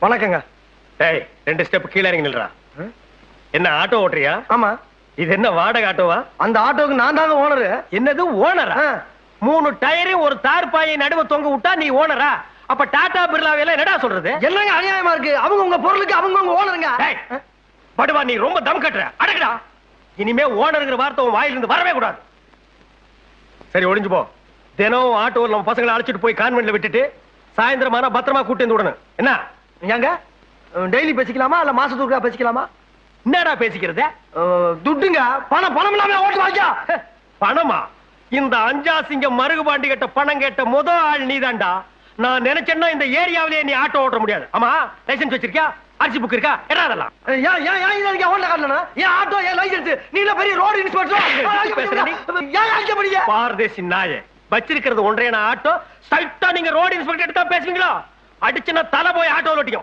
வணக்கங்க. டேய் 2 ஸ்டெப் கீழ இறங்கி நில்றா. என்ன ஆட்டோ ஓட்டுறியா? ஆமா. இது என்ன வாடகை ஆட்டோவா? அந்த ஆட்டோக்கு நான் தாங்க ஓனரு. என்னது ஓனரா? 3 டயரு ஒரு தார்பாயை நடுவு தொங்க விட்டா நீ ஓனரா? அப்ப டாடா பிர்லாவேல என்னடா சொல்றது? என்னங்க அநியாயமா இருக்கு? அவங்க உங்க பொருளுக்கு அவங்க உங்க ஓனருங்க. டேய் படுவா, நீ ரொம்ப தம் கட்டுற. அடக்குடா. இனிமே ஓனர்ங்கிற வார்த்தை உன் வாயில இருந்து வரவே கூடாது. சரி ஒளிஞ்சு போ. தினம் ஆட்டோல நம்ம பசங்களை அழைச்சிட்டு போய் கான்வென்ட்ல விட்டுட்டு சாயந்தரமான பத்திரமா கூட்டி வந்து விடணும். என்ன ஏங்க டெய்லி பேசிக்கலாமா இல்ல மாசத்துக்கு பேசிக்கலாமா? என்னடா பேசிக்கிறது? துட்டுங்க. பணம் இல்லாம ஓட்டு வாங்க. பணமா? இந்த அஞ்சாசிங்க மருகுபாண்டி கிட்ட பணம் கேட்ட முதல் ஆள் நீதான்டா. நான் நினைச்சேன்னா இந்த ஏரியாவிலேயே நீ ஆட்டோ ஓட்ட முடியாது. ஆமா, லைசென்ஸ் வச்சிருக்கியா? ஆர்சி புக் இருக்கா? என்ன அதெல்லாம்? பாரதேசி நாயே, வச்சிருக்கிறது ஒன்றே ஆட்டோ. நீங்க ரோடு இன்ஸ்பெக்டர் எடுத்தா பேசுவீங்களா? அடிச்சுன்னா தலை போய் ஆட்டோ ஓட்டிக்கும்.